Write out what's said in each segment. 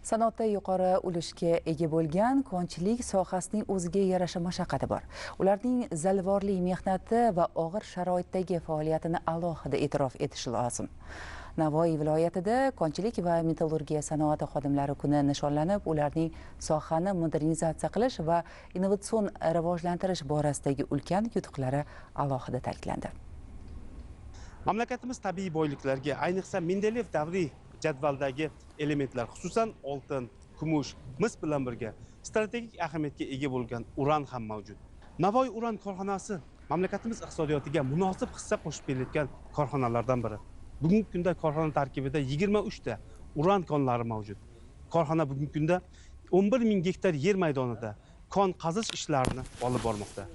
Sanoatda yuqori ulushga ega bo'lgan konchilik sohasining o'ziga yarasha mashaqqati bor. Ularning zalvorli mehnati va og'ir sharoitdagi faoliyatini alohida e'tirof etish lozim. Navoiy viloyatida konchilik va metallurgiya sanoati xodimlari kuni nishonlanib, ularning sohani modernizatsiya qilish va innovatsion rivojlantirish borasidagi ulkan yutuqlari alohida ta'kidlandi. Mamlakatimiz tabiiy boyliklarga, ayniqsa Mendeleyev davriy jadvaldagi elementlar, xususan oltin, kumush, mis bilan birga strategik ahamiyatga ega bo'lgan uran ham mavjud. Navoiy uran korxonasi mamlakatimiz iqtisodiyotiga munosib hissa qo'shib kelayotgan korxonalardan biri. Bugungi kunda korxona tarkibida 23 ta uran konlari mavjud. Korxona bugungi kunda 11 000 gektar yer maydonida kon qazish ishlarini olib bormoqda.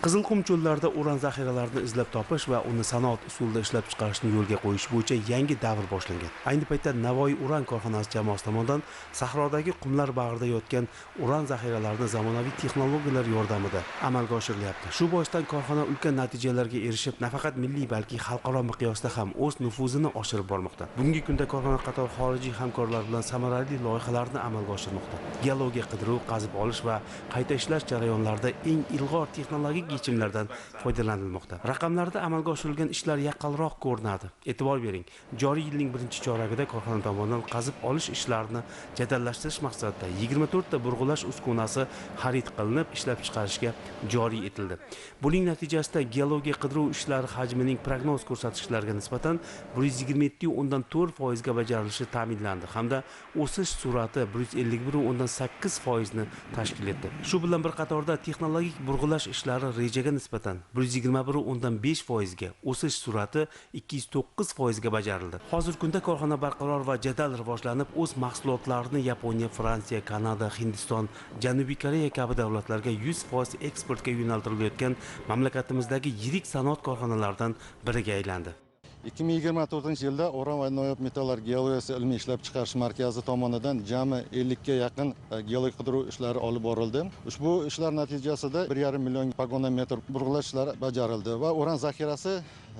Qizilqum cho'llarida uran zaxiralarini izlab topish va uni sanoat usulida ishlab chiqarishni yo'lga qo'yish bo'yicha yangi davr boshlangan. Ayni paytda Navoiy uran korxonasi jamoasi tomonidan sahrodagi qumlar bag'rida yotgan uran zaxiralarini zamonaviy texnologiyalar yordamida amalga oshirilyapti. Shu boisdan korxona ulkan natijalarga erishib, nafaqat milliy, balki xalqaro miqyosda ham o'z nufuzini oshirib bormoqda. Bugungi kunda korxona qator xorijiy hamkorlar bilan samarali loyihalarni amalga oshirmoqda. Geologiya qidiruv, qazib olish va qayta ishlash jarayonlarida eng ilg'or texnologik yechimlardan foydalanilmoqda. Raqamlarda amalga oshirilgan ishlar yaqqolroq ko'rinadi. E'tibor bering, joriy yilning birinchi choragida korxona tomonidan qazib olish ishlarini jadallashtirish maqsadida 24 ta burg'ulash uskunasi xarid qilinib, ishlab chiqarishga joriy etildi. Buning natijasida geologiya qidiruv ishlari hajmining prognoz ko'rsatkichlariga nisbatan 127.4% ga bajarilishi ta'minlandi hamda o'sish sur'ati 151.8% ni tashkil etdi. Shu bilan bir qatorda texnologik burg'ulash ishlari rejaga nisbatan 121.5% ga, o'sish sur'ati 209% ga bajarildi. Hozirgi kunda korxona barqaror va jadal rivojlanib, o'z mahsulotlarini Yaponiya, Fransiya, Kanada, Hindiston, Janubiy Koreya kabi davlatlarga 100% eksportga yo'naltirilayotgan mamlakatimizdagi yirik sanoat korxonalaridan biriga aylandi. 2024-yilda Uran va noyob metallar geologiyasi ilmiy ishlab chiqarish markazi tomonidan jami 50 ga yaqin geologik qidiruv ishlari olib borildi. Ushbu ishlar natijasida 1,5 million pagonometr burg'ulash ishlari bajarildi va uran zaxirasi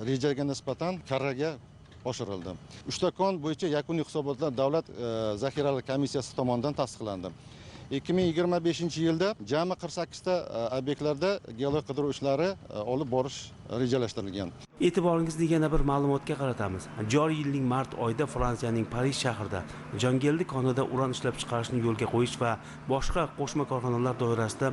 rejaga nisbatan karraga oshirildi. 3 ta kon bo'yicha yakuniy hisobotlar davlat zaxiralar komissiyasi tomonidan tasdiqlandi. 2025-yilda jami 48 ta obyektlarda geologik qidiruv ishlari olib borish rejalashtirilgan. E'tiboringizni yana bir ma'lumotga qaratamiz. Joriy yilning mart oyida Fransiyaning Parij shahrida Jongeldi konida uran ishlab chiqarishni yo'lga qo'yish va boshqa qo'shma korxonalar doirasida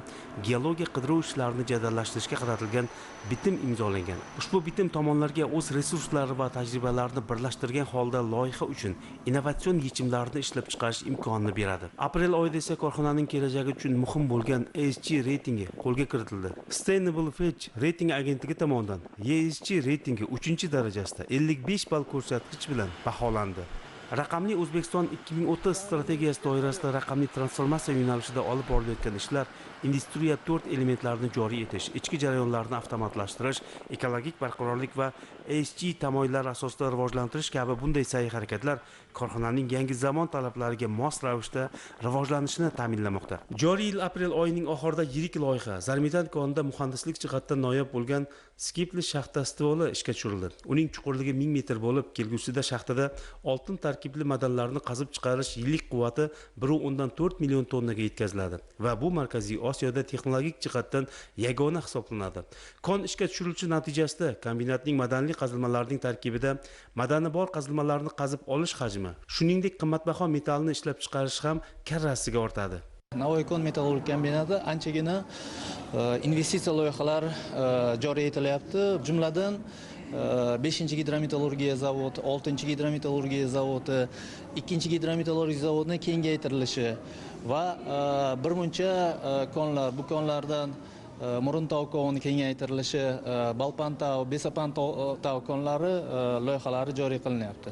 geologiya qidiruv ishlarini jadallashtirishga qaratilgan bitim imzolangan. Ushbu bitim tomonlarga o'z resurslari va tajribalarini birlashtirgan holda loyiha uchun innovatsion yechimlarni ishlab chiqarish imkonini beradi. Aprel oyida esa korxonaning kelajagi uchun muhim bo'lgan ESG reytingi qo'lga kiritildi. Sustainable Fitch reyting agentligi tomonidan ESG reytingi 3-darajasida 55 ball ko'rsatkich bilan baholandi. Raqamli O'zbekiston 2030 strategiyasi doirasida raqamli transformatsiya yo'nalishida olib borilayotgan ishlar Industriya 4 elementlarini joriy etish, ichki jarayonlarni avtomatlashtirish, ekologik barqarorlik va ESG tamoyillar asosida rivojlantirish kabi bunday sa'y-harakatlar korxonaning yangi zamon talablariga mos ravishda rivojlanishini ta'minlamoqda. Joriy yil aprel oyining oxirida yirik loyiha Zarmitan konida muhandislik jihatdan noyob bo'lgan Skipli shaxta stvoli ishga tushirildi. Uning chuqurligi 1000 metr bo'lib, kelgusida shaxtada oltin tarkibli metallarni qazib chiqarish yillik quvvati 1.4 million tonnaga yetkaziladi va bu Markaziy Osiyoda texnologik jihatdan yagona hisoblanadi. Kon ishga tushirilishi natijasida kombinatning madanli qazilmalarining tarkibida madani bor qazilmalarni qazib olish hajmi, shuningdek qimmatbaho metallni ishlab chiqarish ham karrasiga ortadi. Navoiy kon metallurg kombinati anchagina investitsiya loyihalari joriy etilyapti. Jumladan 5-gidrometallurgiya zavodi, 6-gidrometallurgiya zavodi, 2-gidrometallurgiya zavodining kengaytirilishi va birmuncha konlar, bu konlardan Muruntau koni kengaytirilishi, Balpantau, Besapantau konlari loyihalari joriy qilinyapti.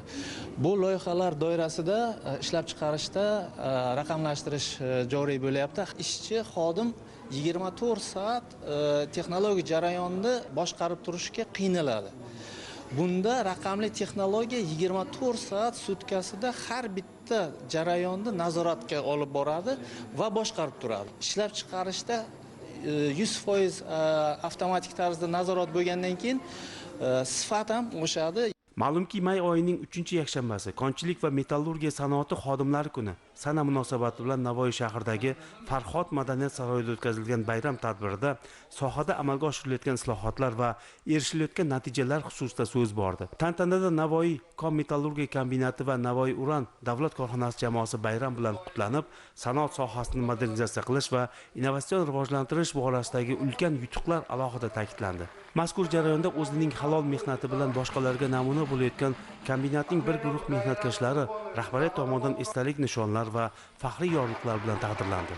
Bu loyihalar doirasida ishlab chiqarishda raqamlashtirish joriy bo'lyapti. Ishchi xodim 24 soat texnologik jarayonni boshqarib turishga qiynaladi. Bunda raqamli texnologiya 24 soat sutkasida har bitta jarayonni nazoratga olib boradi va boshqarib turadi. Ishlab chiqarishda 100% avtomatik tarzda nazorat bo'lgandan keyin sifat ham oshadi. Ma'lumki, may oyining 3-yakshanbasi konchilik va metallurgiya sanoati xodimlari kuni. sana munosabati bilan Navoiy shahridagi Farhod madaniyat saroyida o'tkazilgan bayram tadbirida sohada amalga oshirilayotgan islohotlar va erishilayotgan natijalar xususida so'z bordi. Tantanada Navoiy kon metallurgiya kombinati va Navoiy uran davlat korxonasi jamoasi bayram bilan qutlanib, sanoat sohasini modernizatsiya qilish va innovatsion rivojlantirish borasidagi ulkan yutuqlar alohida ta'kidlandi. Mazkur jarayonda o'zining halol mehnati bilan boshqalarga namuna bo'layotgan kombinatning bir guruh mehnatkashlari rahbariyat tomonidan esdalik nishonlar va faxriy yorliqlar bilan taqdirlandi.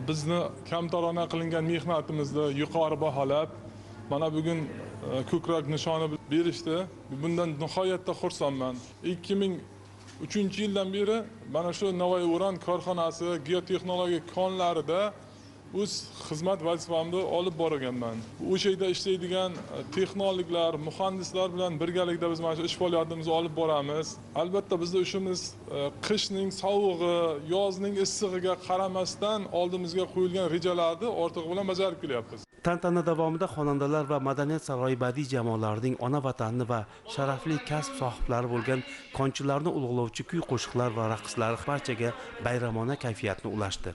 Bizni kamtarona qilingan mehnatimizni yuqori baholab, mana bugun ko'krak nishoni berishdi. Bundan nihoyatda xursandman. 2003-yildan beri mana shu Navoiy uran korxonasi geotexnologiya konlarida o'z xizmat vazifamni olib borganman. O'sha yerda ishlaydigan texnologlar, muhandislar bilan birgalikda biz mana shu ish faoliyatimizni olib boramiz. Albatta bizning ishimiz qishning sovug'i, yozning issig'iga qaramasdan oldimizga qo'yilgan rejalarni ortig'i bilan bajarib kelyapmiz. Tantana davomida xonandalar va madaniyat saroyi badiiy jamoalarining ona vatanni va sharafli kasb sohiblari bo'lgan konchilarni ulug'lovchi kuy-qo'shiqlar va raqslar barchaga bayramona kayfiyatni ulashdi.